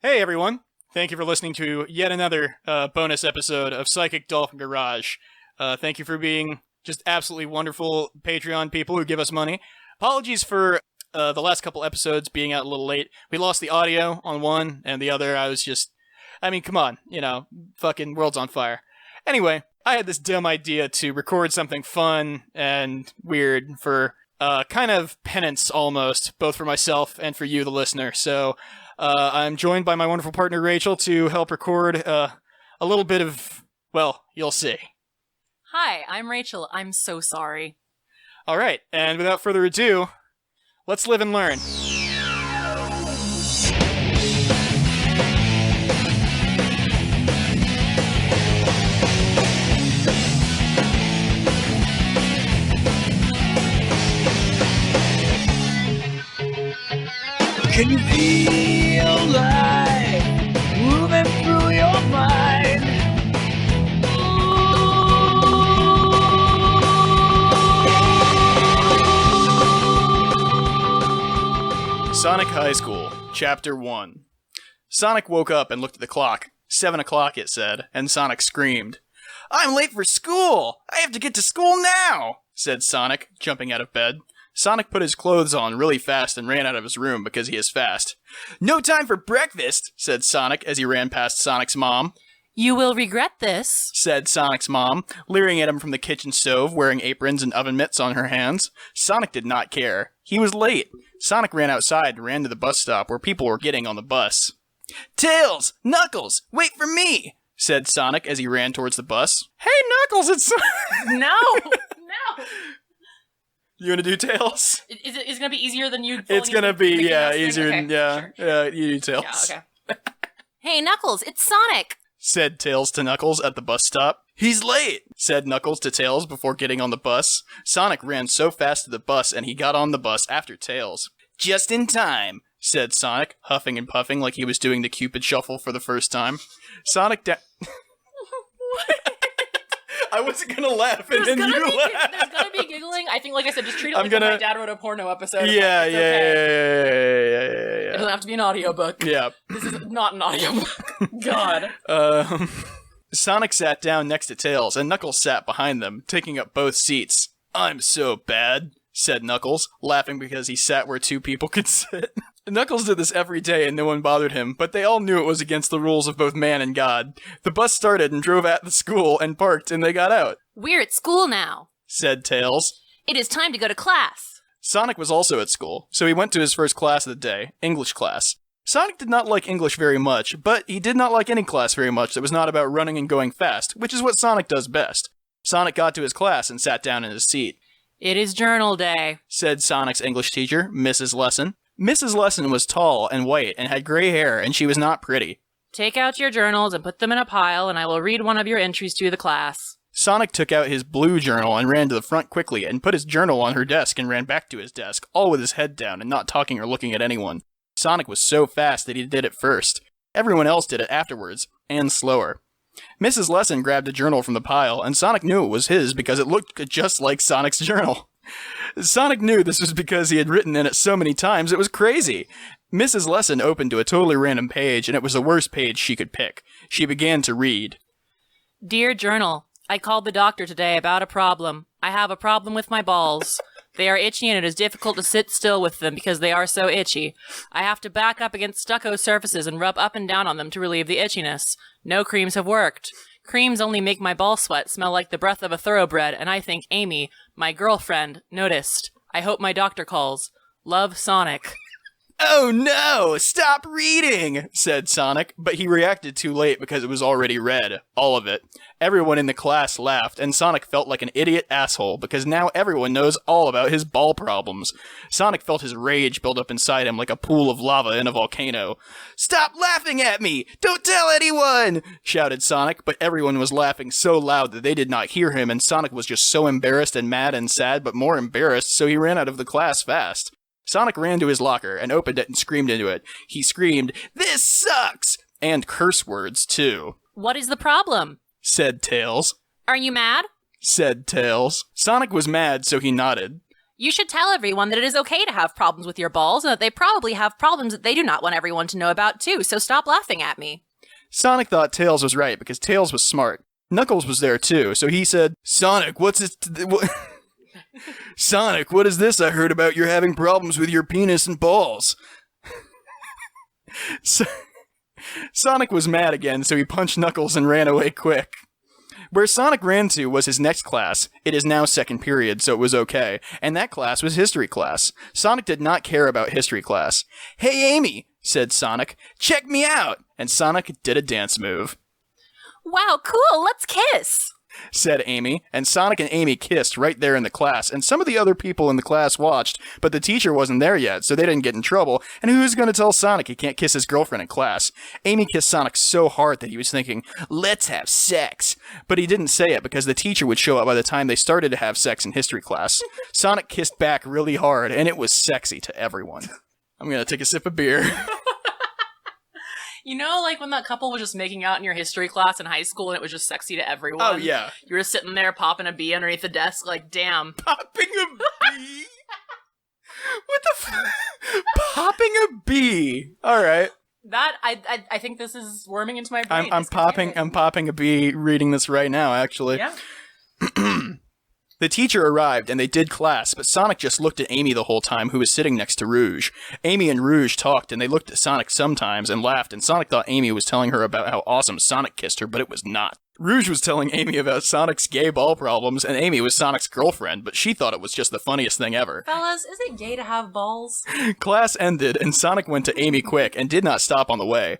Hey everyone, thank you for listening to yet another bonus episode of Psychic Dolphin Garage. Thank you for being just absolutely wonderful Patreon people who give us money. Apologies for the last couple episodes being out a little late. We lost the audio on one, and the other come on, fucking world's on fire. Anyway, I had this dumb idea to record something fun and weird for kind of penance almost, both for myself and for you, the listener. So I'm joined by my wonderful partner, Rachel, to help record a little bit of, well, you'll see. Hi, I'm Rachel. I'm so sorry. All right, and without further ado, let's live and learn. Can you feel life moving through your mind? Sonic High School, Chapter 1. Sonic woke up and looked at the clock. 7 o'clock, it said, and Sonic screamed. "I'm late for school! I have to get to school now!" said Sonic, jumping out of bed. Sonic put his clothes on really fast and ran out of his room because he is fast. "No time for breakfast," said Sonic as he ran past Sonic's mom. You will regret this, said Sonic's mom, leering at him from the kitchen stove, wearing aprons and oven mitts on her hands. Sonic did not care. He was late. Sonic ran outside and ran to the bus stop where people were getting on the bus. "Tails! Knuckles! Wait for me!" said Sonic as he ran towards the bus. "Hey, Knuckles, it's... No! You want to do Tails? Is it going to be easier than you? It's going to be, easier. Okay, sure. Yeah, you do Tails. Yeah, okay. Hey, Knuckles, it's Sonic, said Tails to Knuckles at the bus stop. "He's late," said Knuckles to Tails before getting on the bus. Sonic ran so fast to the bus, and he got on the bus after Tails. "Just in time," said Sonic, huffing and puffing like he was doing the Cupid Shuffle for the first time. Sonic I wasn't gonna laugh, and then you laughed. There's gonna be giggling. I think, like I said, just treat it like my dad wrote a porno episode. Yeah. It doesn't have to be an audiobook. Yeah. This is not an audiobook. God. Sonic sat down next to Tails, and Knuckles sat behind them, taking up both seats. "I'm so bad," said Knuckles, laughing because he sat where two people could sit. Knuckles did this every day and no one bothered him, but they all knew it was against the rules of both man and God. The bus started and drove at the school and parked, and they got out. "We're at school now," said Tails. "It is time to go to class." Sonic was also at school, so he went to his first class of the day, English class. Sonic did not like English very much, but he did not like any class very much that was not about running and going fast, which is what Sonic does best. Sonic got to his class and sat down in his seat. "It is journal day," said Sonic's English teacher, Mrs. Lesson. Mrs. Lesson was tall and white and had gray hair, and she was not pretty. "Take out your journals and put them in a pile, and I will read one of your entries to the class." Sonic took out his blue journal and ran to the front quickly and put his journal on her desk and ran back to his desk, all with his head down and not talking or looking at anyone. Sonic was so fast that he did it first. Everyone else did it afterwards, and slower. Mrs. Lesson grabbed a journal from the pile, and Sonic knew it was his because it looked just like Sonic's journal. Sonic knew this was because he had written in it so many times it was crazy. Mrs. Lesson opened to a totally random page, and it was the worst page she could pick. She began to read. "Dear Journal, I called the doctor today about a problem. I have a problem with my balls. They are itchy and it is difficult to sit still with them because they are so itchy. I have to back up against stucco surfaces and rub up and down on them to relieve the itchiness. No creams have worked. Creams only make my ball sweat smell like the breath of a thoroughbred, and I think Amy, my girlfriend, noticed. I hope my doctor calls. Love, Sonic." "Oh no! Stop reading!" said Sonic, but he reacted too late because it was already read. All of it. Everyone in the class laughed, and Sonic felt like an idiot asshole because now everyone knows all about his ball problems. Sonic felt his rage build up inside him like a pool of lava in a volcano. "Stop laughing at me! Don't tell anyone!" shouted Sonic, but everyone was laughing so loud that they did not hear him, and Sonic was just so embarrassed and mad and sad, but more embarrassed, so he ran out of the class fast. Sonic ran to his locker and opened it and screamed into it. He screamed, "This sucks!" and curse words, too. "What is the problem?" said Tails. "Are you mad?" said Tails. Sonic was mad, so he nodded. You should tell everyone that it is okay to have problems with your balls and that they probably have problems that they do not want everyone to know about too, so stop laughing at me. Sonic thought Tails was right because Tails was smart. Knuckles was there too, so he said, Sonic, what's this? Sonic, what is this I heard about you're having problems with your penis and balls? Sonic was mad again, so he punched Knuckles and ran away quick. Where Sonic ran to was his next class. It is now second period, so it was okay. And that class was history class. Sonic did not care about history class. Hey, Amy, said Sonic, check me out. And Sonic did a dance move. Wow, cool, let's kiss, said Amy, and Sonic and Amy kissed right there in the class, and some of the other people in the class watched, but the teacher wasn't there yet, so they didn't get in trouble, and who's going to tell Sonic he can't kiss his girlfriend in class? Amy kissed Sonic so hard that he was thinking, let's have sex, but he didn't say it because the teacher would show up by the time they started to have sex in history class. Sonic kissed back really hard, and it was sexy to everyone. I'm going to take a sip of beer. You know, like when that couple was just making out in your history class in high school and it was just sexy to everyone? Oh, yeah. You were sitting there popping a bee underneath the desk, like, damn. Popping a bee? What the Popping a bee. All right. That, I think this is worming into my brain. I'm popping a bee reading this right now, actually. Yeah. The teacher arrived, and they did class, but Sonic just looked at Amy the whole time, who was sitting next to Rouge. Amy and Rouge talked, and they looked at Sonic sometimes and laughed, and Sonic thought Amy was telling her about how awesome Sonic kissed her, but it was not. Rouge was telling Amy about Sonic's gay ball problems, and Amy was Sonic's girlfriend, but she thought it was just the funniest thing ever. Fellas, is it gay to have balls? Class ended, and Sonic went to Amy quick, and did not stop on the way.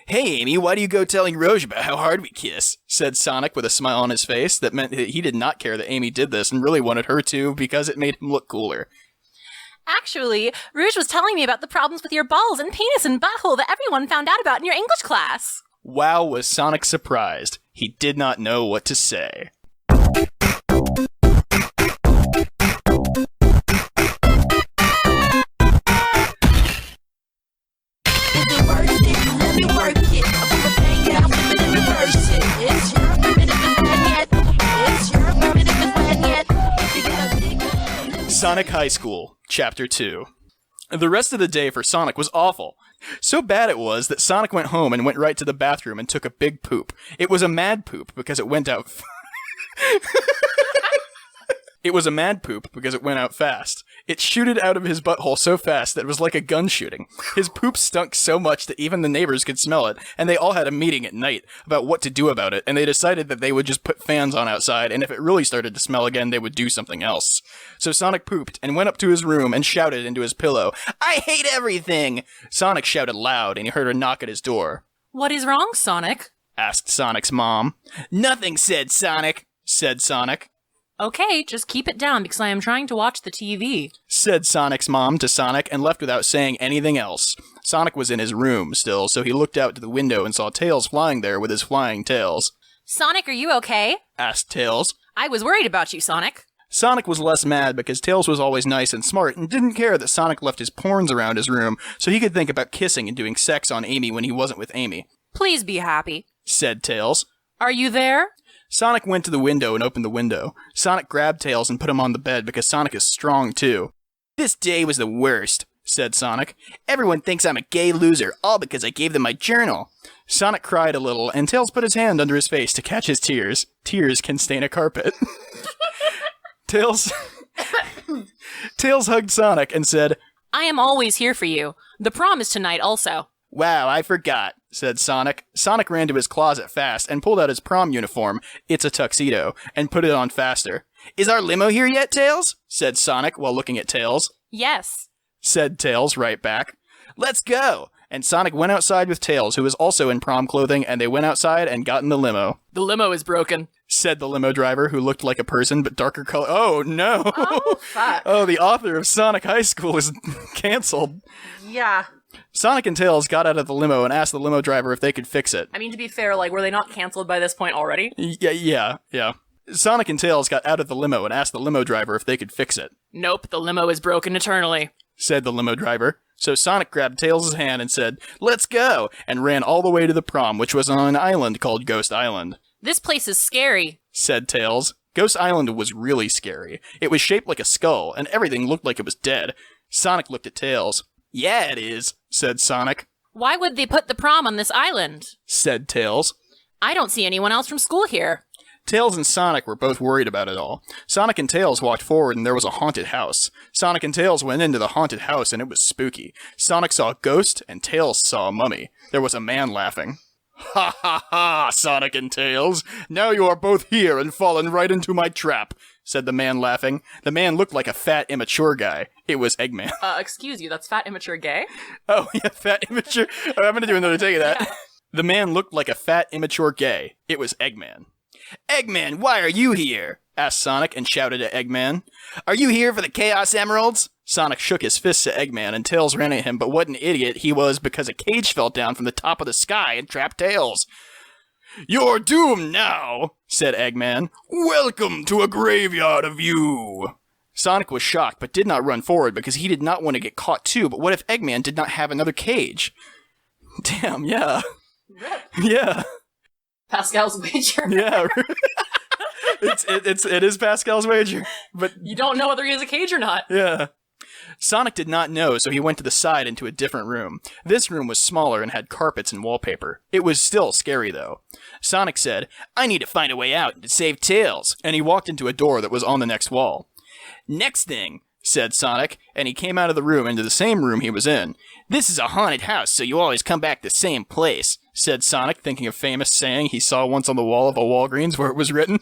Hey, Amy, why do you go telling Rouge about how hard we kiss? Said Sonic with a smile on his face that meant that he did not care that Amy did this and really wanted her to because it made him look cooler. Actually, Rouge was telling me about the problems with your balls and penis and butthole that everyone found out about in your English class. Wow, was Sonic surprised. He did not know what to say. Sonic High School, Chapter 2. The rest of the day for Sonic was awful. So bad it was that Sonic went home and went right to the bathroom and took a big poop. It was a mad poop because it went out... It was a mad poop because it went out fast. It shooted out of his butthole so fast that it was like a gun shooting. His poop stunk so much that even the neighbors could smell it, and they all had a meeting at night about what to do about it, and they decided that they would just put fans on outside, and if it really started to smell again, they would do something else. So Sonic pooped and went up to his room and shouted into his pillow, "I hate everything!" Sonic shouted loud, and he heard a knock at his door. What is wrong, Sonic? Asked Sonic's mom. Nothing, said Sonic. Okay, just keep it down because I am trying to watch the TV. Said Sonic's mom to Sonic and left without saying anything else. Sonic was in his room still, so he looked out to the window and saw Tails flying there with his flying tails. Sonic, are you okay? Asked Tails. I was worried about you, Sonic. Sonic was less mad because Tails was always nice and smart and didn't care that Sonic left his porns around his room so he could think about kissing and doing sex on Amy when he wasn't with Amy. Please be happy. Said Tails. Are you there? Sonic went to the window and opened the window. Sonic grabbed Tails and put him on the bed because Sonic is strong too. This day was the worst, said Sonic. Everyone thinks I'm a gay loser, all because I gave them my journal. Sonic cried a little, and Tails put his hand under his face to catch his tears. Tears can stain a carpet. Tails hugged Sonic and said, I am always here for you. The prom is tonight also. Wow, I forgot, said Sonic. Sonic ran to his closet fast and pulled out his prom uniform, it's a tuxedo, and put it on faster. Is our limo here yet, Tails? Said Sonic while looking at Tails. Yes, said Tails right back. Let's go! And Sonic went outside with Tails, who was also in prom clothing, and they went outside and got in the limo. The limo is broken, said the limo driver, who looked like a person but darker color. Oh, no! Oh, fuck. Oh, the author of Sonic High School is canceled. Yeah. Sonic and Tails got out of the limo and asked the limo driver if they could fix it. I mean, to be fair, like, were they not canceled by this point already? Yeah. Sonic and Tails got out of the limo and asked the limo driver if they could fix it. Nope, the limo is broken eternally, said the limo driver. So Sonic grabbed Tails' hand and said, let's go, and ran all the way to the prom, which was on an island called Ghost Island. This place is scary, said Tails. Ghost Island was really scary. It was shaped like a skull, and everything looked like it was dead. Sonic looked at Tails. Yeah, it is, said Sonic. Why would they put the prom on this island? Said Tails. I don't see anyone else from school here. Tails and Sonic were both worried about it all. Sonic and Tails walked forward and there was a haunted house. Sonic and Tails went into the haunted house and it was spooky. Sonic saw a ghost and Tails saw a mummy. There was a man laughing. Ha ha ha, Sonic and Tails. Now you are both here and fallen right into my trap, said the man laughing. The man looked like a fat, immature guy. It was Eggman. Excuse you, that's fat, immature gay? Oh, yeah, fat, immature. Oh, I'm gonna do another take of that. Yeah. The man looked like a fat, immature gay. It was Eggman. Eggman, why are you here? Asked Sonic and shouted at Eggman. Are you here for the Chaos Emeralds? Sonic shook his fists at Eggman and Tails ran at him, but what an idiot he was because a cage fell down from the top of the sky and trapped Tails. You're doomed now, said Eggman. Welcome to a graveyard of you. Sonic was shocked, but did not run forward because he did not want to get caught too, but what if Eggman did not have another cage? Damn, yeah. Yeah. Pascal's wager. Yeah. It is Pascal's wager, but You don't know whether he has a cage or not. yeah. Sonic did not know, so he went to the side into a different room. This room was smaller and had carpets and wallpaper. It was still scary, though. Sonic said, I need to find a way out to save Tails, and he walked into a door that was on the next wall. Next thing, said Sonic, and he came out of the room into the same room he was in. This is a haunted house, so you always come back the same place, said Sonic, thinking of famous saying he saw once on the wall of a Walgreens where it was written.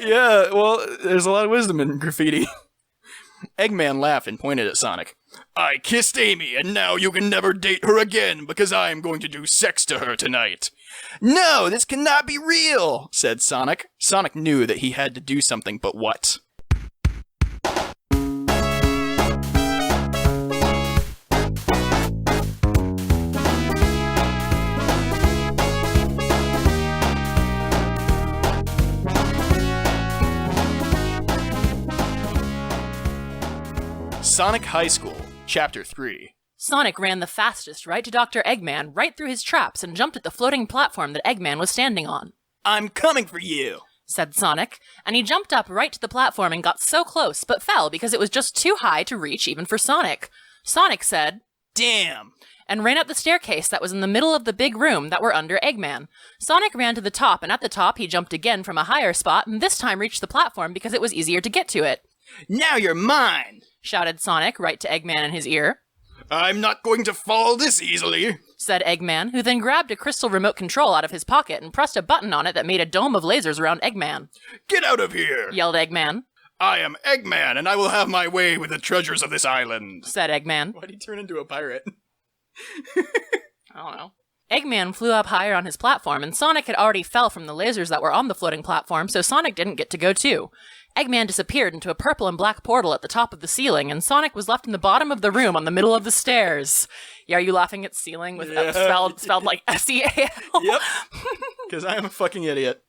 Yeah, well, there's a lot of wisdom in graffiti. Eggman laughed and pointed at Sonic. I kissed Amy, and now you can never date her again because I am going to do sex to her tonight. No, this cannot be real, said Sonic. Sonic knew that he had to do something, but what? Sonic High School, Chapter 3. Sonic ran the fastest right to Dr. Eggman, right through his traps, and jumped at the floating platform that Eggman was standing on. I'm coming for you, said Sonic, and he jumped up right to the platform and got so close, but fell because it was just too high to reach even for Sonic. Sonic said, Damn, and ran up the staircase that was in the middle of the big room that were under Eggman. Sonic ran to the top, and at the top he jumped again from a higher spot, and this time reached the platform because it was easier to get to it. Now you're mine, shouted Sonic right to Eggman in his ear. I'm not going to fall this easily, said Eggman, who then grabbed a crystal remote control out of his pocket and pressed a button on it that made a dome of lasers around Eggman. Get out of here, yelled Eggman. I am Eggman, and I will have my way with the treasures of this island, said Eggman. Why'd he turn into a pirate? I don't know. Eggman flew up higher on his platform, and Sonic had already fell from the lasers that were on the floating platform, so Sonic didn't get to go too. Eggman disappeared into a purple and black portal at the top of the ceiling, and Sonic was left in the bottom of the room on the middle of the stairs. Yeah, are you laughing at ceiling with spelled like S-E-A-L? Yep, because I am a fucking idiot.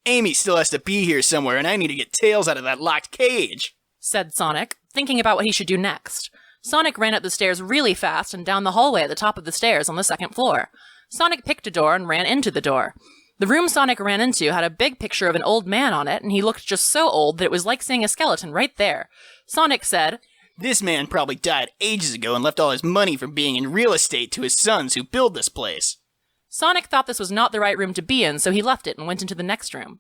Amy still has to be here somewhere, and I need to get Tails out of that locked cage, said Sonic, thinking about what he should do next. Sonic ran up the stairs really fast and down the hallway at the top of the stairs on the second floor. Sonic picked a door and ran into the door. The room Sonic ran into had a big picture of an old man on it, and he looked just so old that it was like seeing a skeleton right there. Sonic said, This man probably died ages ago and left all his money from being in real estate to his sons who build this place. Sonic thought this was not the right room to be in, so he left it and went into the next room.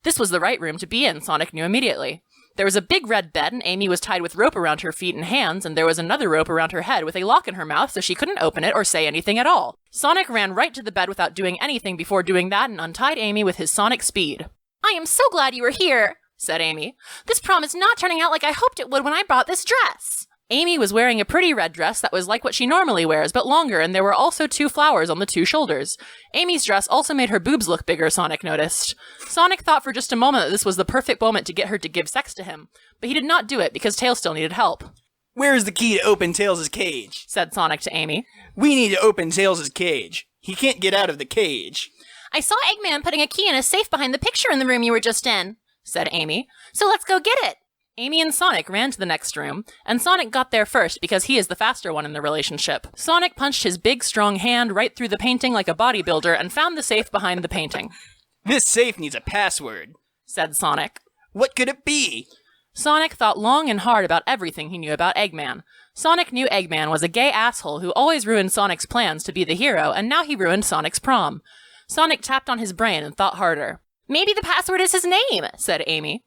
This was the right room to be in, Sonic knew immediately. There was a big red bed, and Amy was tied with rope around her feet and hands, and there was another rope around her head with a lock in her mouth so she couldn't open it or say anything at all. Sonic ran right to the bed without doing anything before doing that and untied Amy with his sonic speed. I am so glad you were here, said Amy. This prom is not turning out like I hoped it would when I bought this dress. Amy was wearing a pretty red dress that was like what she normally wears, but longer, and there were also 2 flowers on the 2 shoulders. Amy's dress also made her boobs look bigger, Sonic noticed. Sonic thought for just a moment that this was the perfect moment to get her to give sex to him, but he did not do it because Tails still needed help. Where's the key to open Tails' cage? Said Sonic to Amy. We need to open Tails' cage. He can't get out of the cage. I saw Eggman putting a key in a safe behind the picture in the room you were just in, said Amy. So let's go get it. Amy and Sonic ran to the next room, and Sonic got there first because he is the faster one in the relationship. Sonic punched his big, strong hand right through the painting like a bodybuilder and found the safe behind the painting. This safe needs a password, said Sonic. What could it be? Sonic thought long and hard about everything he knew about Eggman. Sonic knew Eggman was a gay asshole who always ruined Sonic's plans to be the hero, and now he ruined Sonic's prom. Sonic tapped on his brain and thought harder. Maybe the password is his name, said Amy.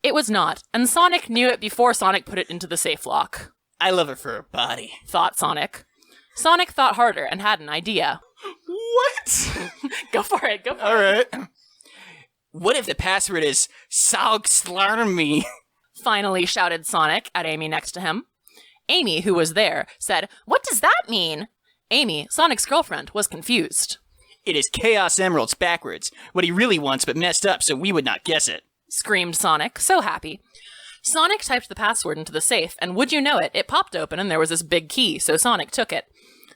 It was not, and Sonic knew it before Sonic put it into the safe lock. I love her for her body, thought Sonic. Sonic thought harder and had an idea. What? Go for it, go for it. All right. What if the password is Salgslarmy? Finally shouted Sonic at Amy next to him. Amy, who was there, said, What does that mean? Amy, Sonic's girlfriend, was confused. It is Chaos Emeralds backwards, what he really wants but messed up so we would not guess it. Screamed Sonic, so happy. Sonic typed the password into the safe, and would you know it, it popped open and there was this big key, so Sonic took it.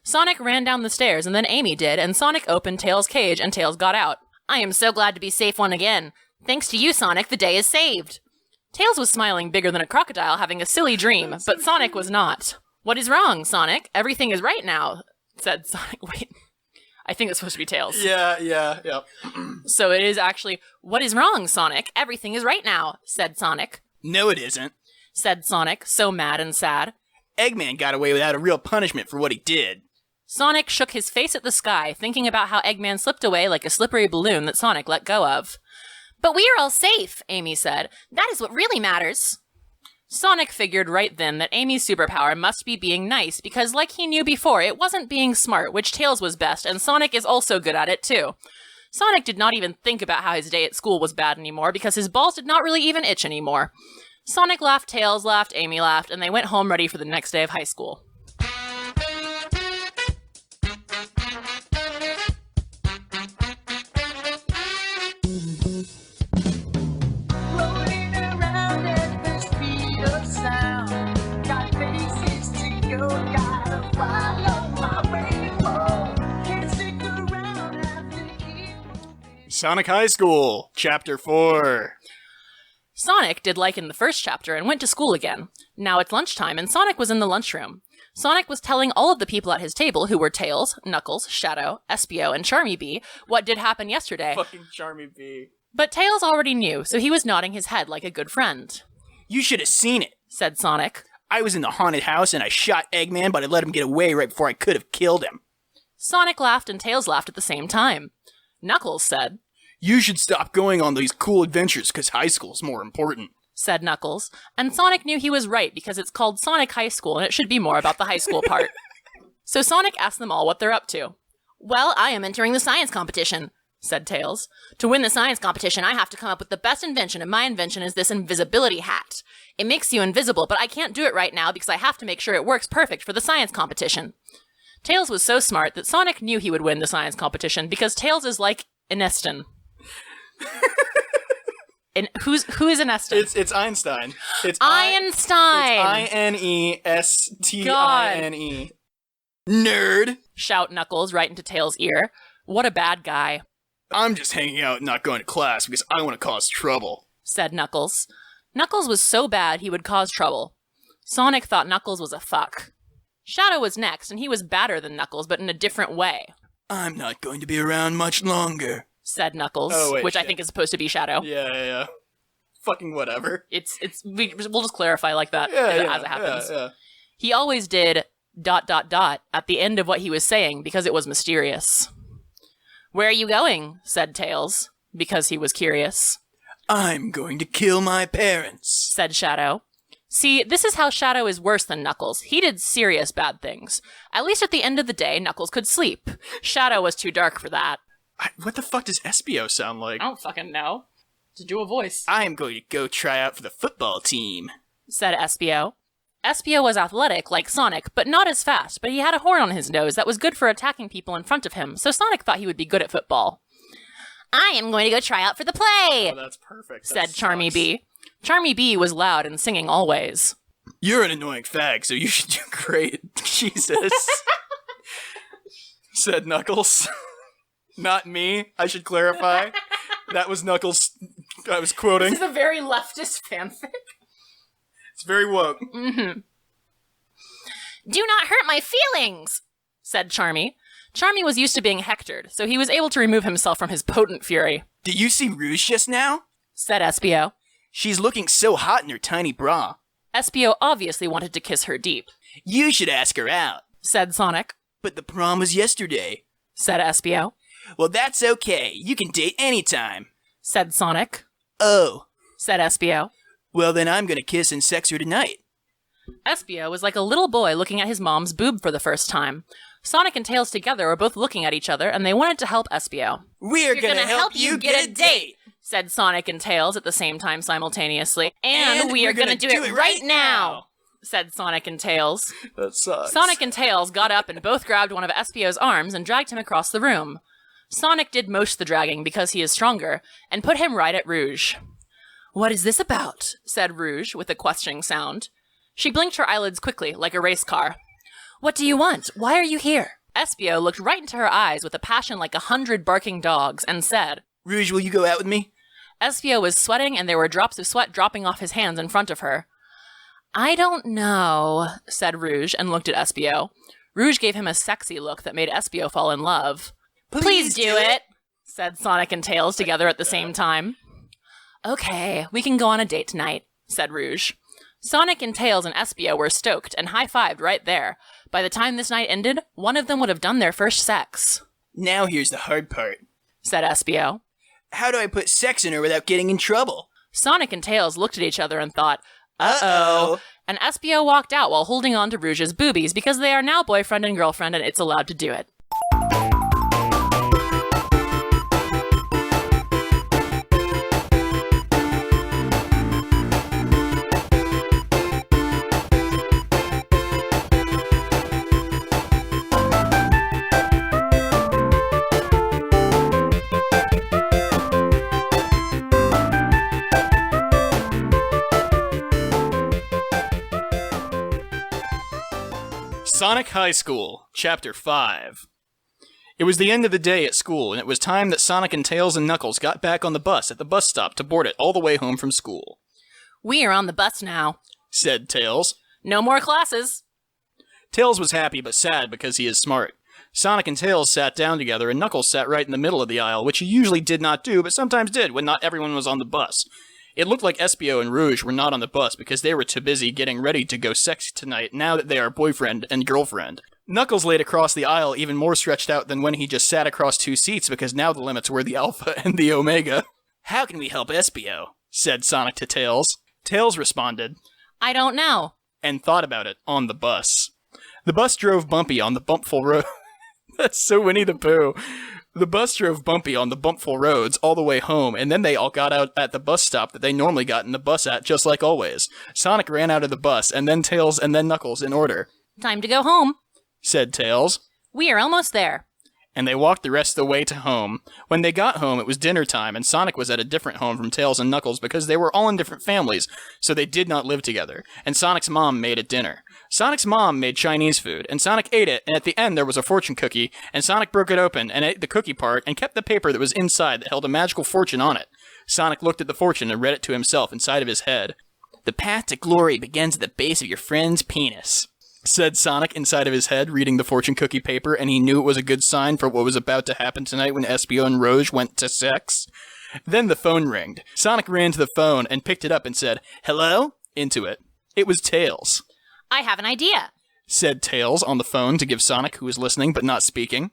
Sonic ran down the stairs, and then Amy did, and Sonic opened Tails' cage, and Tails got out. I am so glad to be safe once again. Thanks to you, Sonic, the day is saved. Tails was smiling bigger than a crocodile having a silly dream, but Sonic was not. What is wrong, Sonic? Everything is right now, said Sonic. Wait, I think it's supposed to be Tails. Yeah. So it is actually, what is wrong, Sonic? Everything is right now, said Sonic. No, it isn't, said Sonic, so mad and sad. Eggman got away without a real punishment for what he did. Sonic shook his face at the sky, thinking about how Eggman slipped away like a slippery balloon that Sonic let go of. But we are all safe, Amy said. That is what really matters. Sonic figured right then that Amy's superpower must be being nice because, like he knew before, it wasn't being smart, which Tails was best, and Sonic is also good at it too. Sonic did not even think about how his day at school was bad anymore because his balls did not really even itch anymore. Sonic laughed, Tails laughed, Amy laughed, and they went home ready for the next day of high school. Rolling around at the speed of sound. Got places to go, gotta follow my rainbow. Can't stick around after Sonic High School, Chapter 4. Sonic did like in the first chapter and went to school again. Now it's lunchtime and Sonic was in the lunchroom. Sonic was telling all of the people at his table, who were Tails, Knuckles, Shadow, Espio, and Charmy Bee, what did happen yesterday. Fucking Charmy Bee. But Tails already knew, so he was nodding his head like a good friend. You should have seen it, said Sonic. I was in the haunted house and I shot Eggman, but I let him get away right before I could have killed him. Sonic laughed and Tails laughed at the same time. Knuckles said, You should stop going on these cool adventures because high school's more important, said Knuckles, and Sonic knew he was right because it's called Sonic High School and it should be more about the high school part. So Sonic asked them all what they're up to. Well, I am entering the science competition, said Tails. To win the science competition, I have to come up with the best invention, and my invention is this invisibility hat. It makes you invisible, but I can't do it right now because I have to make sure it works perfect for the science competition. Tails was so smart that Sonic knew he would win the science competition because Tails is like Ineston. And who is Ineston? It's Einstein. It's Einstein. It's Einstein. Nerd. Shout Knuckles right into Tails' ear. What a bad guy, I'm just hanging out and not going to class because I want to cause trouble, said Knuckles. Knuckles was so bad he would cause trouble. Sonic thought Knuckles was a fuck. Shadow was next, and he was badder than Knuckles, but in a different way. I'm not going to be around much longer, said Knuckles, which I think is supposed to be Shadow. Yeah. Fucking whatever. We'll just clarify like that as it happens. Yeah. He always did ... at the end of what he was saying because it was mysterious. Where are you going? Said Tails, because he was curious. I'm going to kill my parents, said Shadow. See, this is how Shadow is worse than Knuckles. He did serious bad things. At least at the end of the day, Knuckles could sleep. Shadow was too dark for that. What the fuck does Espio sound like? I don't fucking know. To do a voice. I am going to go try out for the football team, said Espio. Espio was athletic, like Sonic, but not as fast, but he had a horn on his nose that was good for attacking people in front of him, so Sonic thought he would be good at football. I am going to go try out for the play, oh, that's perfect. said Charmy Bee. Charmy Bee was loud and singing always. You're an annoying fag, so you should do great. Jesus, said Knuckles. Not me, I should clarify. That was Knuckles I was quoting. This is a very leftist fanfic. It's very woke. Do not hurt my feelings, said Charmy. Charmy was used to being hectored, so he was able to remove himself from his potent fury. Did you see Rouge just now? Said Espio. She's looking so hot in her tiny bra. Espio obviously wanted to kiss her deep. You should ask her out. Said Sonic. But the prom was yesterday. Said Espio. Well, that's okay. You can date anytime. Said Sonic. Oh. Said Espio. Well, then I'm gonna kiss and sex her tonight. Espio was like a little boy looking at his mom's boob for the first time. Sonic and Tails together were both looking at each other, and they wanted to help Espio. We're gonna help you get a date, said Sonic and Tails at the same time simultaneously. And we are gonna do it right now, said Sonic and Tails. That sucks. Sonic and Tails got up and both grabbed one of Espio's arms and dragged him across the room. Sonic did most of the dragging because he is stronger, and put him right at Rouge. What is this about? Said Rouge with a questioning sound. She blinked her eyelids quickly, like a race car. What do you want? Why are you here? Espio looked right into her eyes with a passion like 100 barking dogs and said, Rouge, will you go out with me? Espio was sweating and there were drops of sweat dropping off his hands in front of her. I don't know, said Rouge and looked at Espio. Rouge gave him a sexy look that made Espio fall in love. Please do it, said Sonic and Tails together at the same time. Okay, we can go on a date tonight, said Rouge. Sonic and Tails and Espio were stoked and high-fived right there. By the time this night ended, one of them would have done their first sex. Now here's the hard part, said Espio. How do I put sex in her without getting in trouble? Sonic and Tails looked at each other and thought, Uh-oh. And Espio walked out while holding on to Rouge's boobies because they are now boyfriend and girlfriend and it's allowed to do it. Sonic High School, Chapter 5. It was the end of the day at school, and it was time that Sonic and Tails and Knuckles got back on the bus at the bus stop to board it all the way home from school. We are on the bus now, said Tails. No more classes. Tails was happy but sad because he is smart. Sonic and Tails sat down together, and Knuckles sat right in the middle of the aisle, which he usually did not do, but sometimes did when not everyone was on the bus. It looked like Espio and Rouge were not on the bus because they were too busy getting ready to go sexy tonight now that they are boyfriend and girlfriend. Knuckles laid across the aisle even more stretched out than when he just sat across two seats because now the limits were the Alpha and the Omega. How can we help Espio? Said Sonic to Tails. Tails responded, I don't know. And thought about it on the bus. The bus drove bumpy on the bumpful road. That's so Winnie the Pooh. The bus drove bumpy on the bumpful roads all the way home, and then they all got out at the bus stop that they normally got in the bus at, just like always. Sonic ran out of the bus, and then Tails, and then Knuckles in order. Time to go home, said Tails. We are almost there. And they walked the rest of the way to home. When they got home, it was dinner time, and Sonic was at a different home from Tails and Knuckles because they were all in different families, so they did not live together, and Sonic's mom made a dinner. Sonic's mom made Chinese food, and Sonic ate it, and at the end there was a fortune cookie, and Sonic broke it open and ate the cookie part and kept the paper that was inside that held a magical fortune on it. Sonic looked at the fortune and read it to himself inside of his head. The path to glory begins at the base of your friend's penis, said Sonic inside of his head, reading the fortune cookie paper, and he knew it was a good sign for what was about to happen tonight when Espio and Rouge went to sex. Then the phone ringed. Sonic ran to the phone and picked it up and said, Hello? Into it. It was Tails. I have an idea, said Tails on the phone to give Sonic, who was listening but not speaking.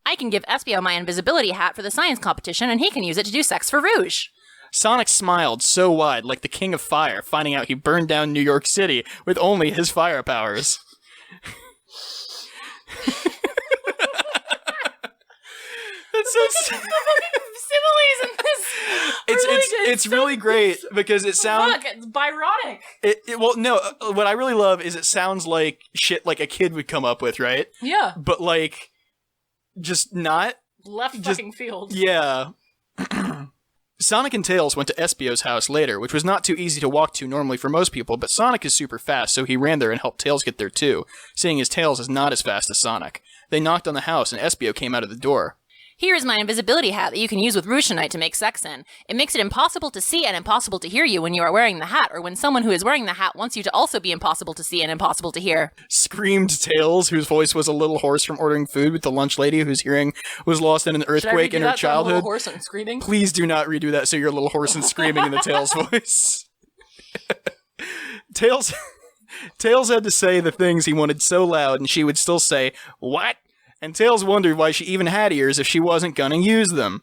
I can give Espio my invisibility hat for the science competition, and he can use it to do sex for Rouge. Sonic smiled so wide, like the King of Fire, finding out he burned down New York City with only his fire powers. That's so similes in this. It's really great because it sounds. Fuck, it's Byronic. Well, no. What I really love is it sounds like shit like a kid would come up with, right? Yeah. But like, just not fucking field. Yeah. Sonic and Tails went to Espio's house later, which was not too easy to walk to normally for most people, but Sonic is super fast, so he ran there and helped Tails get there too, seeing as Tails is not as fast as Sonic. They knocked on the house, and Espio came out of the door. Here is my invisibility hat that you can use with Rouge tonight to make sex in. It makes it impossible to see and impossible to hear you when you are wearing the hat, or when someone who is wearing the hat wants you to also be impossible to see and impossible to hear. Screamed Tails, whose voice was a little hoarse from ordering food with the lunch lady whose hearing was lost in an earthquake in her childhood. Horse and screaming? Please do not redo that so you're a little hoarse and screaming in the Tails voice. Tails had to say the things he wanted so loud, and she would still say, "What?" And Tails wondered why she even had ears if she wasn't gonna use them.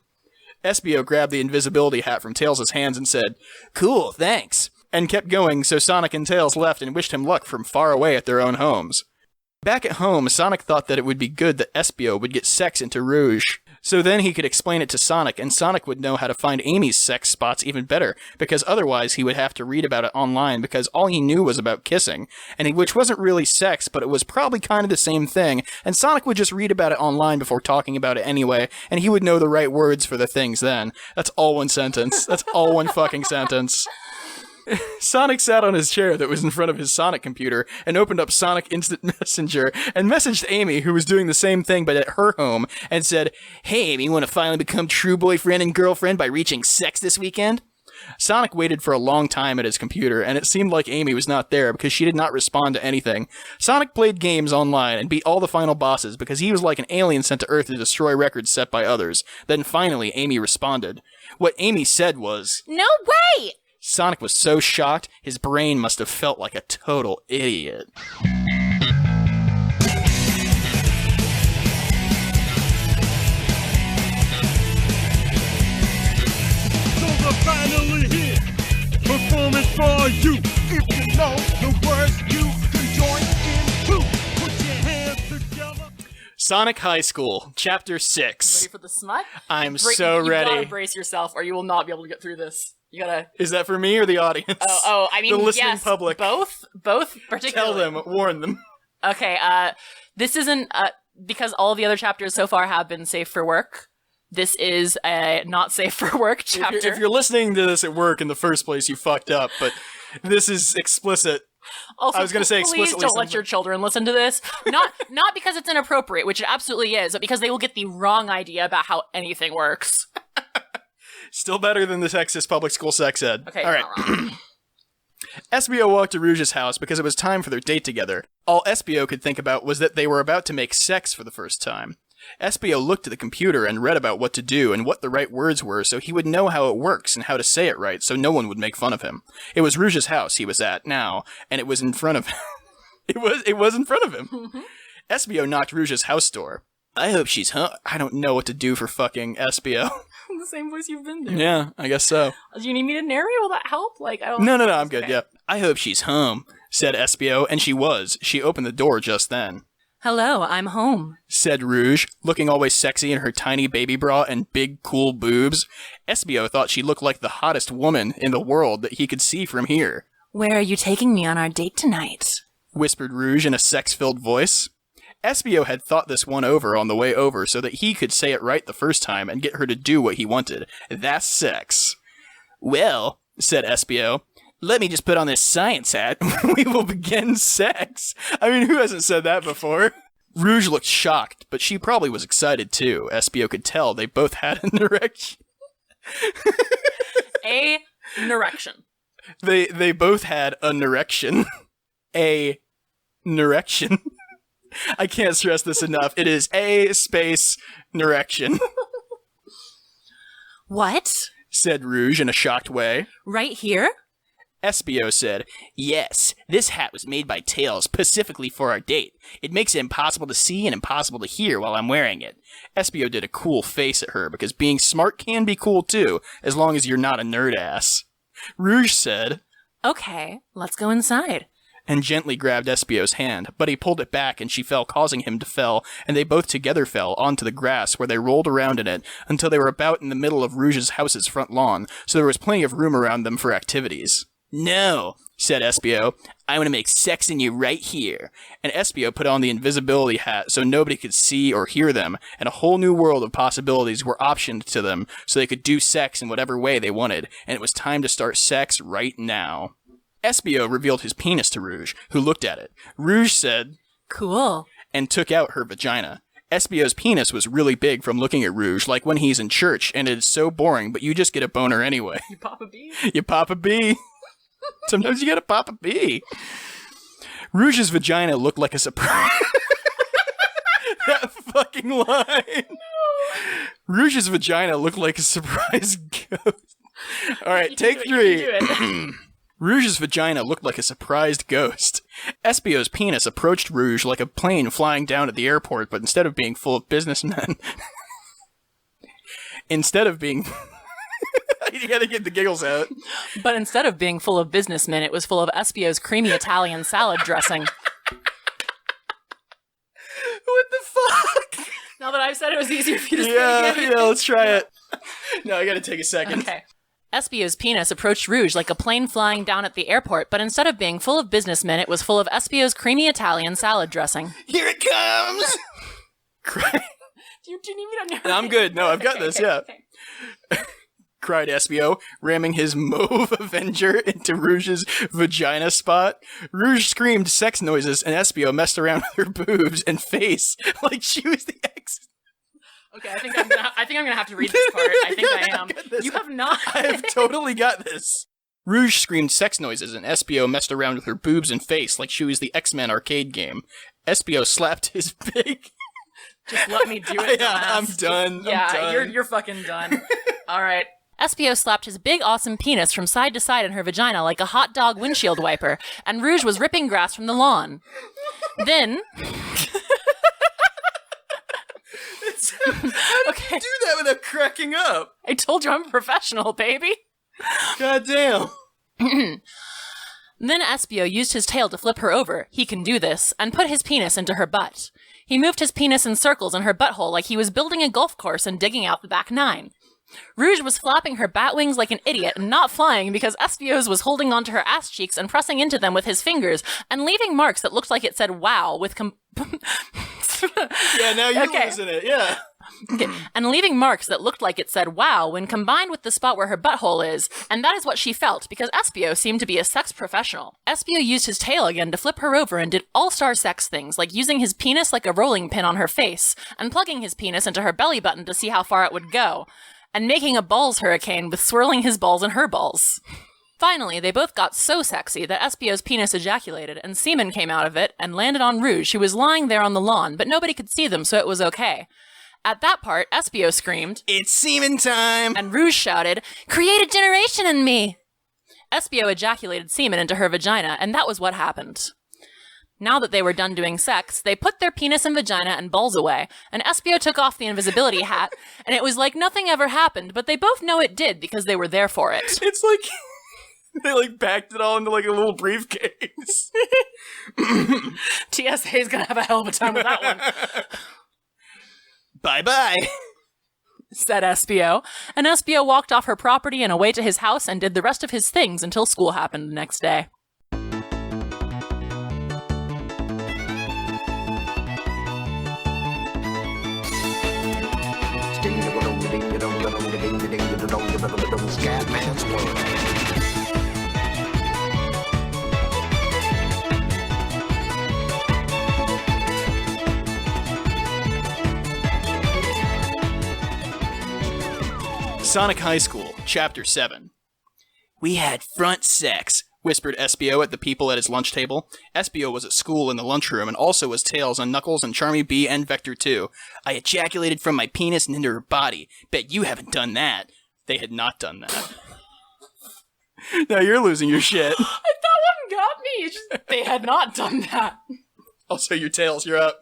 Espio grabbed the invisibility hat from Tails' hands and said, "Cool, thanks," and kept going, so Sonic and Tails left and wished him luck from far away at their own homes. Back at home, Sonic thought that it would be good that Espio would get sex into Rouge. So then he could explain it to Sonic, and Sonic would know how to find Amy's sex spots even better, because otherwise he would have to read about it online, because all he knew was about kissing, which wasn't really sex, but it was probably kind of the same thing, and Sonic would just read about it online before talking about it anyway, and he would know the right words for the things then. That's all one sentence. That's all one fucking sentence. Sonic sat on his chair that was in front of his Sonic computer and opened up Sonic Instant Messenger and messaged Amy, who was doing the same thing but at her home, and said, "Hey Amy, want to finally become true boyfriend and girlfriend by reaching sex this weekend?" Sonic waited for a long time at his computer, and it seemed like Amy was not there because she did not respond to anything. Sonic played games online and beat all the final bosses because he was like an alien sent to Earth to destroy records set by others. Then finally, Amy responded. What Amy said was, "No way!" Sonic was so shocked, his brain must have felt like a total idiot. So we're finally here, performing for you. If you know the words, you can join in too. Put your hands together. Sonic High School, Chapter 6. Ready for the smut? I'm so You ready. gotta brace yourself, or you will not be able to get through this. You gotta... Is that for me or the audience? I mean, the listening yes, public. Both particularly. Tell them, warn them. Okay, this isn't, because all the other chapters so far have been safe for work. This is a not safe for work chapter. If you're listening to this at work in the first place, you fucked up, but this is explicit. Also, I was gonna say please explicitly don't let something. your children listen to this. Not because it's inappropriate, which it absolutely is, but because they will get the wrong idea about how anything works. Still better than the Texas public school sex ed. Okay, all right. not wrong. Espio walked to Rouge's house because it was time for their date together. All Espio could think about was that they were about to make sex for the first time. Espio looked at the computer and read about what to do and what the right words were so he would know how it works and how to say it right so no one would make fun of him. It was Rouge's house he was at now, and it was in front of him. It was in front of him. Mm-hmm. Espio knocked Rouge's house door. I hope she's home. I don't know what to do for fucking Espio. The same voice you've been doing. Yeah, I guess so. Do you need me to narrate? Will that help? Like, I don't. No, I'm good, Okay. yeah. I hope she's home, said Espio, and she was. She opened the door just then. Hello, I'm home. Said Rouge, looking always sexy in her tiny baby bra and big, cool boobs. Espio thought she looked like the hottest woman in the world that he could see from here. Where are you taking me on our date tonight? Whispered Rouge in a sex-filled voice. Espio had thought this one over on the way over so that he could say it right the first time and get her to do what he wanted. That's sex. Well, said Espio, let me just put on this science hat. We will begin sex. I mean, who hasn't said that before? Rouge looked shocked, but she probably was excited too. Espio could tell they both had an erection. An erection. They both had an erection. An erection. I can't stress this enough. It is a space erection. What? Said Rouge in a shocked way. Right here? Espio said, yes, this hat was made by Tails specifically for our date. It makes it impossible to see and impossible to hear while I'm wearing it. Espio did a cool face at her because being smart can be cool too, as long as you're not a nerd ass. Rouge said, Okay, let's go inside. And gently grabbed Espio's hand, but he pulled it back and she fell, causing him to fall, and they both together fell onto the grass where they rolled around in it until they were about in the middle of Rouge's house's front lawn, so there was plenty of room around them for activities. No, said Espio, I want to make sex in you right here. And Espio put on the invisibility hat so nobody could see or hear them, and a whole new world of possibilities were optioned to them so they could do sex in whatever way they wanted, and it was time to start sex right now. Espio revealed his penis to Rouge, who looked at it. Rouge said, Cool. and took out her vagina. Espio's penis was really big from looking at Rouge, like when he's in church, and it is so boring, but you just get a boner anyway. You pop a bee? You pop a bee. Sometimes you gotta pop a bee. Rouge's vagina looked like a surprise. That fucking line. Rouge's vagina looked like a surprise ghost. All right, take 3. Rouge's vagina looked like a surprised ghost. Espio's penis approached Rouge like a plane flying down at the airport, but instead of being full of businessmen... instead of being... you gotta get the giggles out. But instead of being full of businessmen, it was full of Espio's creamy Italian salad dressing. What the fuck? Now that I've said it was easier for you to say again. Yeah, let's try it. No, I gotta take a second. Okay. Espio's penis approached Rouge like a plane flying down at the airport, but instead of being full of businessmen, it was full of Espio's creamy Italian salad dressing. Here it comes! Do you need me to narrate? No, I'm good. No, I've got this, yeah. Okay. Cried Espio, ramming his mauve Avenger into Rouge's vagina spot. Rouge screamed sex noises, and Espio messed around with her boobs and face like she was the ex. Okay, I think I'm gonna have to read this part. I think I am. You have not. I have totally got this. Rouge screamed sex noises, and Espio messed around with her boobs and face like she was the X-Men arcade game. Espio slapped his big... Just let me do it. Yeah, I'm done. Yeah, I'm done. you're fucking done. All right. Espio slapped his big, awesome penis from side to side in her vagina like a hot dog windshield wiper, and Rouge was ripping grass from the lawn. Then... How did you do that without cracking up? I told you I'm a professional, baby. God damn. Then Espio used his tail to flip her over, he can do this, and put his penis into her butt. He moved his penis in circles in her butthole like he was building a golf course and digging out the back nine. Rouge was flapping her bat wings like an idiot and not flying because Espio's was holding onto her ass cheeks and pressing into them with his fingers and leaving marks that looked like it said wow with Yeah, now you're losing it, yeah. Okay. And leaving marks that looked like it said wow when combined with the spot where her butthole is, and that is what she felt because Espio seemed to be a sex professional. Espio used his tail again to flip her over and did all-star sex things, like using his penis like a rolling pin on her face, and plugging his penis into her belly button to see how far it would go, and making a balls hurricane with swirling his balls in her balls. Finally, they both got so sexy that Espio's penis ejaculated, and semen came out of it and landed on Rouge, who was lying there on the lawn, but nobody could see them, so it was okay. At that part, Espio screamed, "It's semen time!" and Rouge shouted, "Create a generation in me!" Espio ejaculated semen into her vagina, and that was what happened. Now that they were done doing sex, they put their penis and vagina and balls away, and Espio took off the invisibility hat, and it was like nothing ever happened, but they both know it did because they were there for it. It's like... they, like, packed it all into, like, a little briefcase. TSA's gonna have a hell of a time with that one. Bye-bye, said Espio, and Espio walked off her property and away to his house and did the rest of his things until school happened the next day. Scatman's World. Sonic High School, Chapter 7. "We had front sex," whispered Espio at the people at his lunch table. Espio was at school in the lunchroom and also was Tails and Knuckles and Charmy B and Vector too. "I ejaculated from my penis and into her body. Bet you haven't done that." They had not done that. Now you're losing your shit. That one got me. It's just, they had not done that. Also, your Tails, you're up.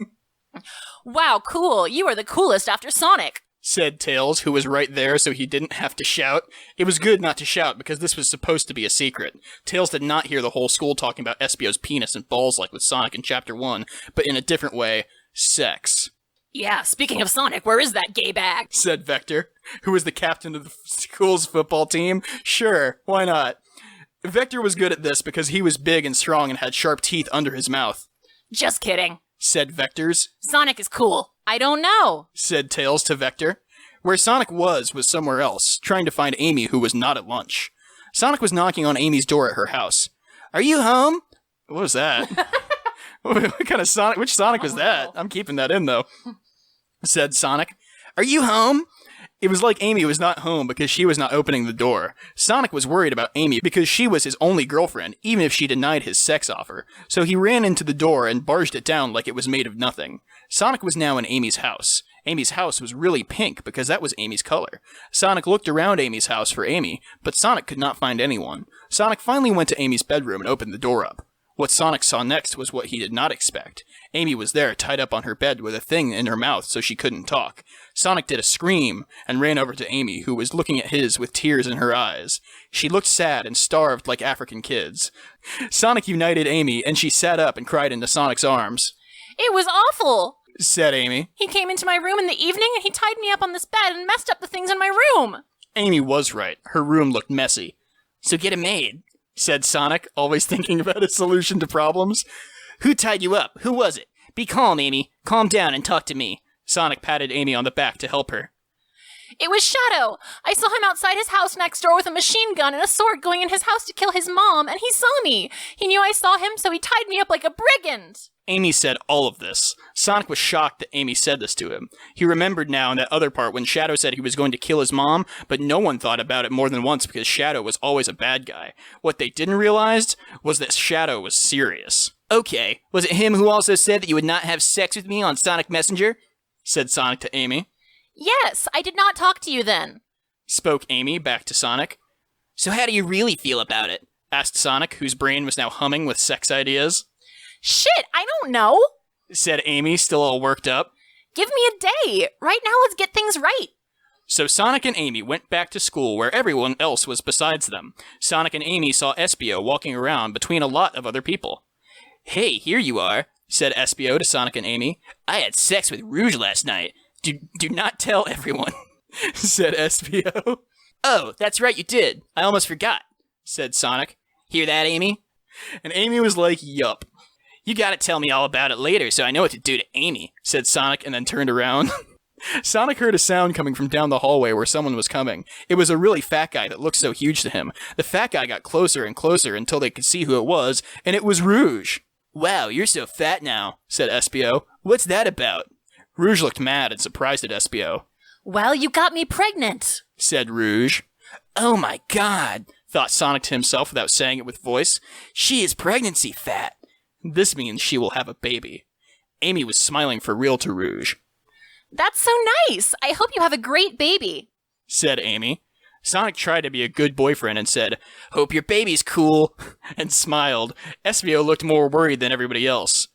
"Wow, cool. You are the coolest after Sonic," said Tails, who was right there so he didn't have to shout. It was good not to shout because this was supposed to be a secret. Tails did not hear the whole school talking about Espio's penis and balls like with Sonic in Chapter 1, but in a different way, sex. "Yeah, speaking of Sonic, where is that gay bag?" said Vector, who was the captain of the school's football team. Sure, why not? Vector was good at this because he was big and strong and had sharp teeth under his mouth. "Just kidding," said Vector's. "Sonic is cool." "I don't know," said Tails to Vector. Where Sonic was somewhere else, trying to find Amy, who was not at lunch. Sonic was knocking on Amy's door at her house. "Are you home?" What was that? What kind of Sonic? Which Sonic was that? I'm keeping that in, though. said Sonic. Are you home? It was like Amy was not home because she was not opening the door. Sonic was worried about Amy because she was his only girlfriend, even if she denied his sex offer. So he ran into the door and barged it down like it was made of nothing. Sonic was now in Amy's house. Amy's house was really pink because that was Amy's color. Sonic looked around Amy's house for Amy, but Sonic could not find anyone. Sonic finally went to Amy's bedroom and opened the door up. What Sonic saw next was what he did not expect. Amy was there, tied up on her bed with a thing in her mouth so she couldn't talk. Sonic did a scream and ran over to Amy, who was looking at his with tears in her eyes. She looked sad and starved like African kids. Sonic united Amy, and she sat up and cried into Sonic's arms. It was awful, said Amy. He came into my room in the evening and he tied me up on this bed and messed up the things in my room. Amy was right. Her room looked messy. So get a maid, said Sonic, always thinking about a solution to problems. Who tied you up? Who was it? Be calm, Amy. Calm down and talk to me. Sonic patted Amy on the back to help her. It was Shadow. I saw him outside his house next door with a machine gun and a sword going in his house to kill his mom, and he saw me. He knew I saw him, so he tied me up like a brigand. Amy said all of this. Sonic was shocked that Amy said this to him. He remembered now in that other part when Shadow said he was going to kill his mom, but no one thought about it more than once because Shadow was always a bad guy. What they didn't realize was that Shadow was serious. Okay, was it him who also said that you would not have sex with me on Sonic Messenger? Said Sonic to Amy. Yes, I did not talk to you then, spoke Amy back to Sonic. So how do you really feel about it? Asked Sonic, whose brain was now humming with sex ideas. Shit, I don't know, said Amy, still all worked up. Give me a day. Right now, let's get things right. So Sonic and Amy went back to school where everyone else was besides them. Sonic and Amy saw Espio walking around between a lot of other people. Hey, here you are, said Espio to Sonic and Amy. I had sex with Rouge last night. Do not tell everyone, said Espio. Oh, that's right, you did. I almost forgot, said Sonic. Hear that, Amy? And Amy was like, yup. You gotta tell me all about it later so I know what to do to Amy, said Sonic and then turned around. Sonic heard a sound coming from down the hallway where someone was coming. It was a really fat guy that looked so huge to him. The fat guy got closer and closer until they could see who it was, and it was Rouge. Wow, you're so fat now, said Espio. What's that about? Rouge looked mad and surprised at Espio. Well, you got me pregnant, said Rouge. Oh my god, thought Sonic to himself without saying it with voice. She is pregnancy fat. This means she will have a baby. Amy was smiling for real to Rouge. That's so nice. I hope you have a great baby, said Amy. Sonic tried to be a good boyfriend and said, Hope your baby's cool, and smiled. Espio looked more worried than everybody else.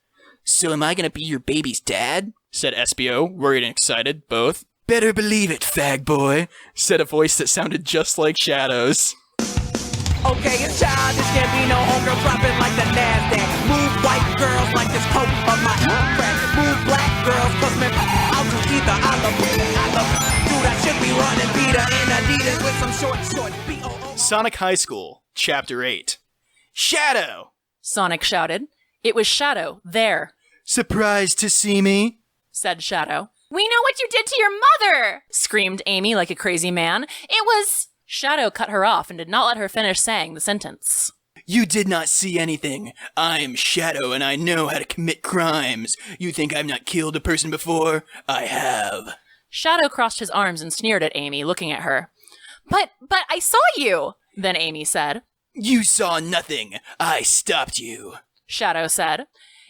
So am I gonna be your baby's dad? Said Espio, worried and excited, both. Better believe it, fag boy, said a voice that sounded just like Shadow's. Okay, it's childish, can't be no homegirl dropping like the NASDAQ. Move white girls like this coke of my crack. Move black girls, cause man, I'll do either. I love dude, I should be running Peter in Adidas with some short B-O-O. Sonic High School, Chapter 8. Shadow! Sonic shouted. It was Shadow, there. Surprised to see me? Said Shadow. We know what you did to your mother! Screamed Amy like a crazy man. It was... Shadow cut her off and did not let her finish saying the sentence. You did not see anything. I'm Shadow and I know how to commit crimes. You think I've not killed a person before? I have. Shadow crossed his arms and sneered at Amy, looking at her. But I saw you, then Amy said. You saw nothing. I stopped you, Shadow said.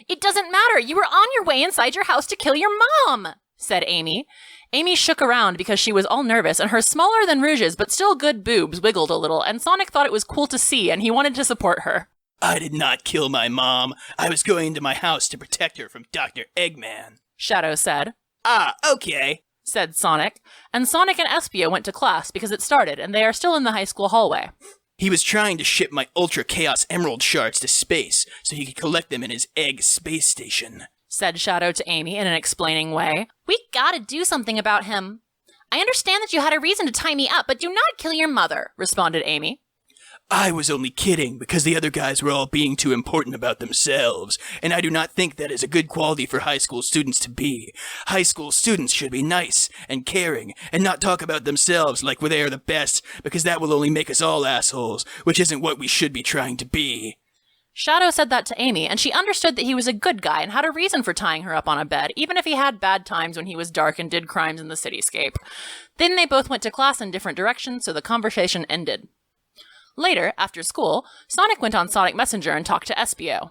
It doesn't matter. You were on your way inside your house to kill your mom, said Amy. Amy shook around because she was all nervous, and her smaller than Rouge's but still good boobs wiggled a little, and Sonic thought it was cool to see, and he wanted to support her. I did not kill my mom. I was going into my house to protect her from Dr. Eggman, Shadow said. Ah, okay, said Sonic, and Sonic and Espio went to class because it started, and they are still in the high school hallway. He was trying to ship my Ultra Chaos Emerald shards to space so he could collect them in his egg space station, said Shadow to Amy in an explaining way. We gotta do something about him. I understand that you had a reason to tie me up, but do not kill your mother, responded Amy. I was only kidding because the other guys were all being too important about themselves, and I do not think that is a good quality for high school students to be. High school students should be nice and caring and not talk about themselves like they are the best, because that will only make us all assholes, which isn't what we should be trying to be. Shadow said that to Amy, and she understood that he was a good guy and had a reason for tying her up on a bed, even if he had bad times when he was dark and did crimes in the cityscape. Then they both went to class in different directions, so the conversation ended. Later, after school, Sonic went on Sonic Messenger and talked to Espio.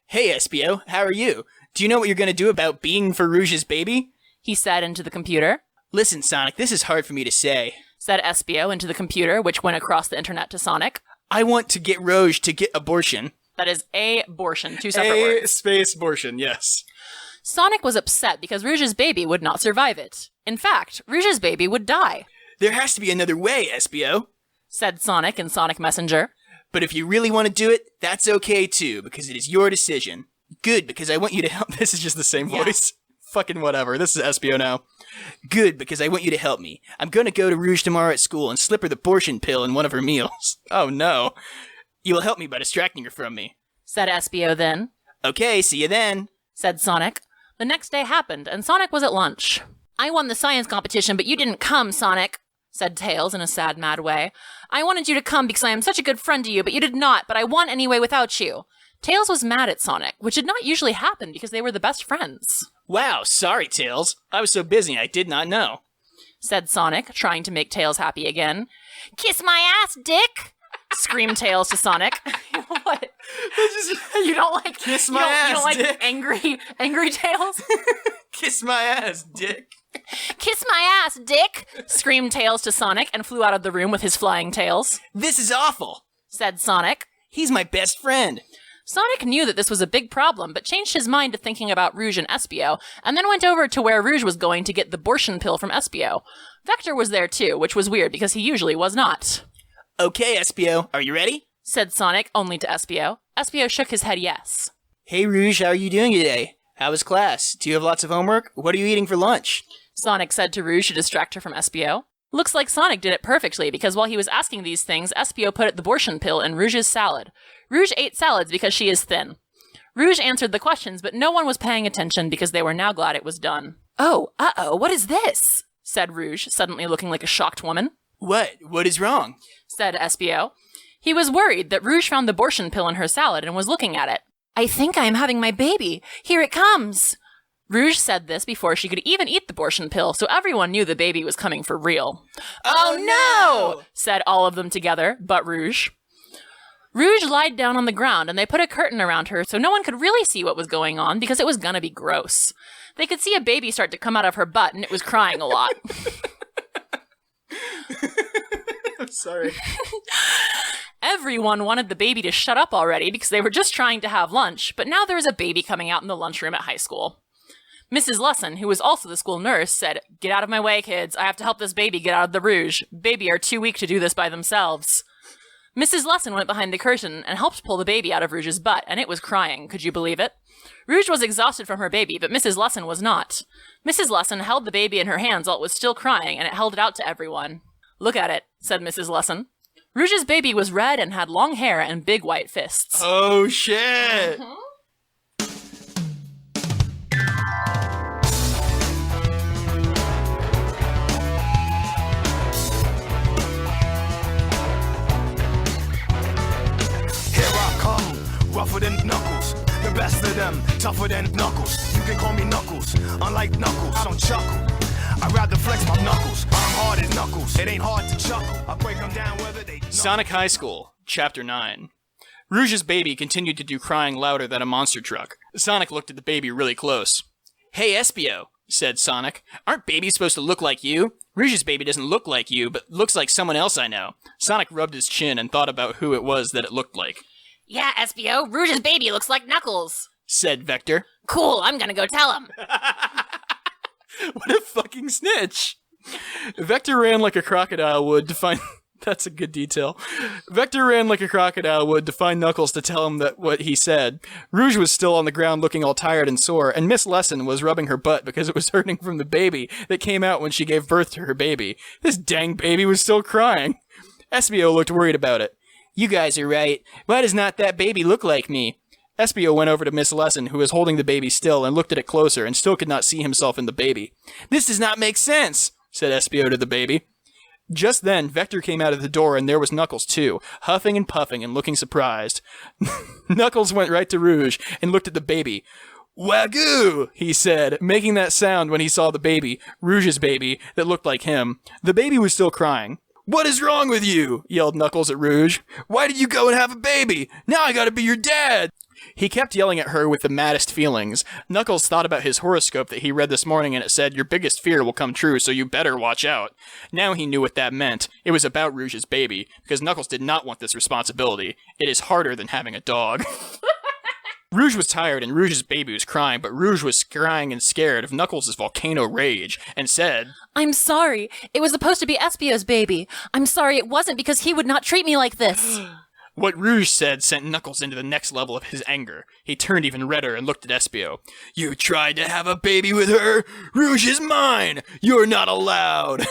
Hey, Espio, how are you? Do you know what you're gonna do about being for Rouge's baby? He said into the computer. Listen, Sonic, this is hard for me to say, said Espio into the computer, which went across the internet to Sonic. I want to get Rouge to get abortion. That is abortion, 2 separate words. Space abortion, yes. Sonic was upset because Rouge's baby would not survive it. In fact, Rouge's baby would die. There has to be another way, Espio, said Sonic in Sonic Messenger. But if you really want to do it, that's okay too, because it is your decision. Good, because I want you to help. This is just the same voice. Fucking whatever. This is Espio now. Good, because I want you to help me. I'm gonna go to Rouge tomorrow at school and slip her the abortion pill in one of her meals. Oh no. You will help me by distracting her from me, said Espio then. Okay, see you then, said Sonic. The next day happened, and Sonic was at lunch. I won the science competition, but you didn't come, Sonic, said Tails in a sad, mad way. I wanted you to come because I am such a good friend to you, but you did not, but I won anyway without you. Tails was mad at Sonic, which did not usually happen because they were the best friends. Wow, sorry, Tails. I was so busy I did not know, said Sonic, trying to make Tails happy again. Kiss my ass, dick! Screamed Tails to Sonic. What? You don't like kiss my ass, you don't like dick. angry Tails? Kiss my ass, dick. Kiss my ass, dick! Screamed Tails to Sonic and flew out of the room with his flying tails. This is awful, said Sonic. He's my best friend. Sonic knew that this was a big problem, but changed his mind to thinking about Rouge and Espio, and then went over to where Rouge was going to get the abortion pill from Espio. Vector was there too, which was weird because he usually was not. Okay, Espio, are you ready? Said Sonic, only to Espio. Espio shook his head yes. Hey, Rouge, how are you doing today? How was class? Do you have lots of homework? What are you eating for lunch? Sonic said to Rouge to distract her from Espio. Looks like Sonic did it perfectly, because while he was asking these things, Espio put the abortion pill in Rouge's salad. Rouge ate salads because she is thin. Rouge answered the questions, but no one was paying attention because they were now glad it was done. Oh, what is this? Said Rouge, suddenly looking like a shocked woman. What? What is wrong? Said Espio. He was worried that Rouge found the abortion pill in her salad and was looking at it. I think I am having my baby. Here it comes. Rouge said this before she could even eat the abortion pill, so everyone knew the baby was coming for real. Oh no! Said all of them together, but Rouge. Rouge lied down on the ground, and they put a curtain around her so no one could really see what was going on because it was gonna be gross. They could see a baby start to come out of her butt, and it was crying a lot. I'm sorry. Everyone wanted the baby to shut up already because they were just trying to have lunch, but now there was a baby coming out in the lunchroom at high school. Mrs. Lesson, who was also the school nurse, said, Get out of my way, kids. I have to help this baby get out of the Rouge. Baby are too weak to do this by themselves. Mrs. Lesson went behind the curtain and helped pull the baby out of Rouge's butt, and it was crying. Could you believe it? Rouge was exhausted from her baby, but Mrs. Lesson was not. Mrs. Lesson held the baby in her hands while it was still crying, and it held it out to everyone. Look at it, said Mrs. Lesson. Rouge's baby was red and had long hair and big white fists. Oh, shit. Rougher than Knuckles, the best of them, tougher than Knuckles. You can call me Knuckles, unlike Knuckles, I don't chuckle. I'd rather flex my knuckles, I'm hard as Knuckles. It ain't hard to chuckle, I break them down whether they... Sonic High School, Chapter 9. Rouge's baby continued to do crying louder than a monster truck. Sonic looked at the baby really close. Hey, Espio, said Sonic. Aren't babies supposed to look like you? Rouge's baby doesn't look like you, but looks like someone else I know. Sonic rubbed his chin and thought about who it was that it looked like. Yeah, Espio, Rouge's baby looks like Knuckles, said Vector. Cool, I'm gonna go tell him. What a fucking snitch. Vector ran like a crocodile would to find... That's a good detail. Vector ran like a crocodile would to find Knuckles to tell him that what he said. Rouge was still on the ground looking all tired and sore, and Miss Lesson was rubbing her butt because it was hurting from the baby that came out when she gave birth to her baby. This dang baby was still crying. Espio looked worried about it. You guys are right. Why does not that baby look like me? Espio went over to Miss Lesson, who was holding the baby still, and looked at it closer, and still could not see himself in the baby. This does not make sense, said Espio to the baby. Just then, Vector came out of the door and there was Knuckles too, huffing and puffing and looking surprised. Knuckles went right to Rouge and looked at the baby. Wagyu, he said, making that sound when he saw the baby, Rouge's baby, that looked like him. The baby was still crying. What is wrong with you? Yelled Knuckles at Rouge. Why did you go and have a baby? Now I gotta be your dad! He kept yelling at her with the maddest feelings. Knuckles thought about his horoscope that he read this morning and it said, your biggest fear will come true, so you better watch out. Now he knew what that meant. It was about Rouge's baby, because Knuckles did not want this responsibility. It is harder than having a dog. Rouge was tired and Rouge's baby was crying, but Rouge was crying and scared of Knuckles' volcano rage, and said, I'm sorry. It was supposed to be Espio's baby. I'm sorry it wasn't because he would not treat me like this. What Rouge said sent Knuckles into the next level of his anger. He turned even redder and looked at Espio. You tried to have a baby with her? Rouge is mine! You're not allowed!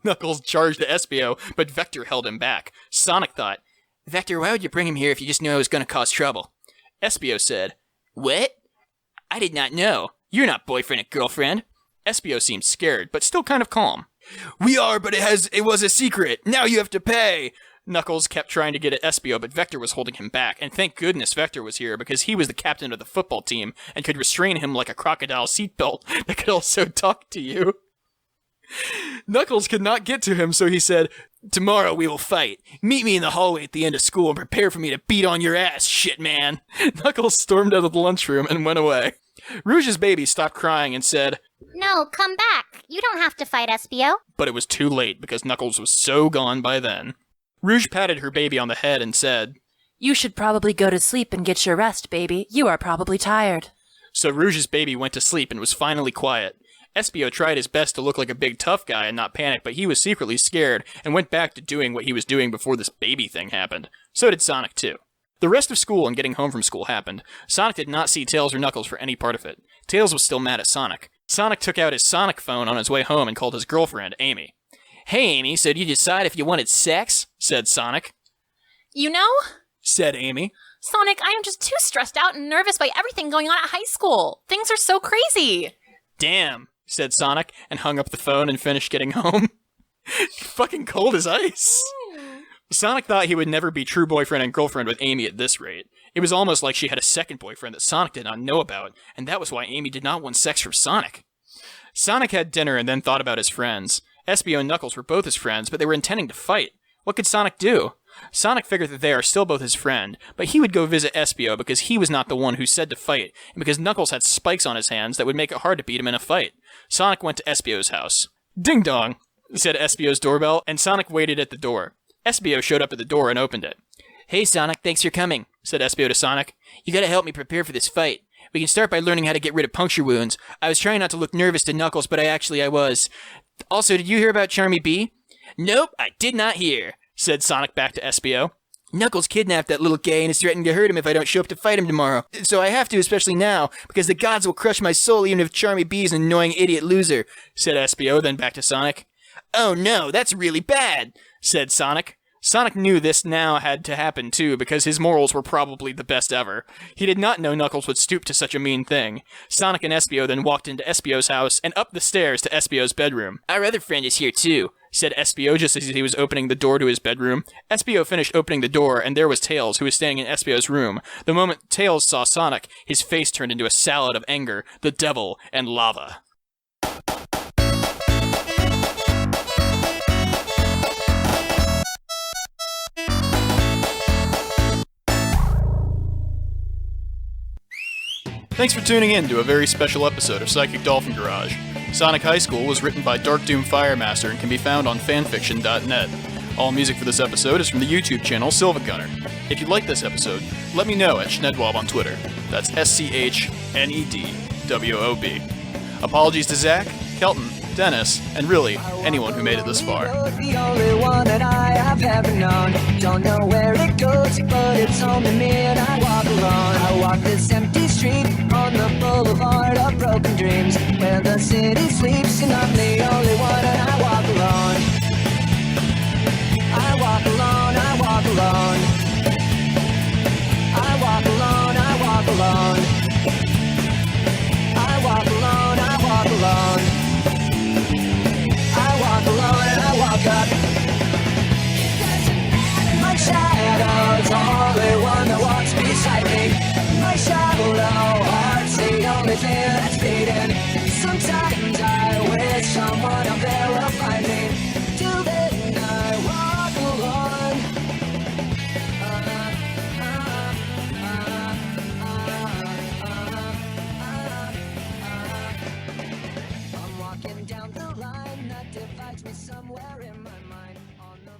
Knuckles charged at Espio, but Vector held him back. Sonic thought, Vector, why would you bring him here if you just knew I was going to cause trouble? Espio said, What? I did not know. You're not boyfriend and girlfriend. Espio seemed scared, but still kind of calm. We are, but it was a secret. Now you have to pay. Knuckles kept trying to get at Espio, but Vector was holding him back, and thank goodness Vector was here, because he was the captain of the football team, and could restrain him like a crocodile seatbelt that could also talk to you. Knuckles could not get to him, so he said, Tomorrow we will fight. Meet me in the hallway at the end of school and prepare for me to beat on your ass, shit man. Knuckles stormed out of the lunchroom and went away. Rouge's baby stopped crying and said, No, come back. You don't have to fight Espio. But it was too late because Knuckles was so gone by then. Rouge patted her baby on the head and said, You should probably go to sleep and get your rest, baby. You are probably tired. So Rouge's baby went to sleep and was finally quiet. Espio tried his best to look like a big tough guy and not panic, but he was secretly scared and went back to doing what he was doing before this baby thing happened. So did Sonic too. The rest of school and getting home from school happened. Sonic did not see Tails or Knuckles for any part of it. Tails was still mad at Sonic. Sonic took out his Sonic phone on his way home and called his girlfriend, Amy. Hey Amy, so did you decide if you wanted sex? Said Sonic. You know, Said Amy. Sonic, I am just too stressed out and nervous by everything going on at high school. Things are so crazy. Damn, said Sonic, and hung up the phone and finished getting home. Fucking cold as ice. Sonic thought he would never be true boyfriend and girlfriend with Amy at this rate. It was almost like she had a second boyfriend that Sonic did not know about, and that was why Amy did not want sex from Sonic. Sonic had dinner and then thought about his friends. Espio and Knuckles were both his friends, but they were intending to fight. What could Sonic do? Sonic figured that they are still both his friend, but he would go visit Espio because he was not the one who said to fight, and because Knuckles had spikes on his hands that would make it hard to beat him in a fight. Sonic went to Espio's house. Ding dong, said Espio's doorbell, and Sonic waited at the door. Espio showed up at the door and opened it. Hey Sonic, thanks for coming, said Espio to Sonic. You gotta help me prepare for this fight. We can start by learning how to get rid of puncture wounds. I was trying not to look nervous to Knuckles, but I was. Also, did you hear about Charmy Bee? Nope, I did not hear, said Sonic back to Espio. Knuckles kidnapped that little gay and is threatening to hurt him if I don't show up to fight him tomorrow. So I have to, especially now, because the gods will crush my soul even if Charmy Bee is an annoying idiot loser, said Espio, then back to Sonic. Oh no, that's really bad, said Sonic. Sonic knew this now had to happen too, because his morals were probably the best ever. He did not know Knuckles would stoop to such a mean thing. Sonic and Espio then walked into Espio's house and up the stairs to Espio's bedroom. Our other friend is here too, said Espio just as he was opening the door to his bedroom. Espio finished opening the door, and there was Tails, who was standing in Espio's room. The moment Tails saw Sonic, his face turned into a salad of anger, the devil, and lava. Thanks for tuning in to a very special episode of Psychic Dolphin Garage. Sonic High School was written by Dark Doom Firemaster and can be found on fanfiction.net. All music for this episode is from the YouTube channel Sylvagunner. If you like this episode, let me know at Schnedwob on Twitter. That's SCHNEDWOB. Apologies to Zach, Kelton, Dennis, and really, anyone who made it this far. The only one that I have ever known. Don't know where it goes, but it's only me and I walk alone. I walk this empty street on the boulevard of broken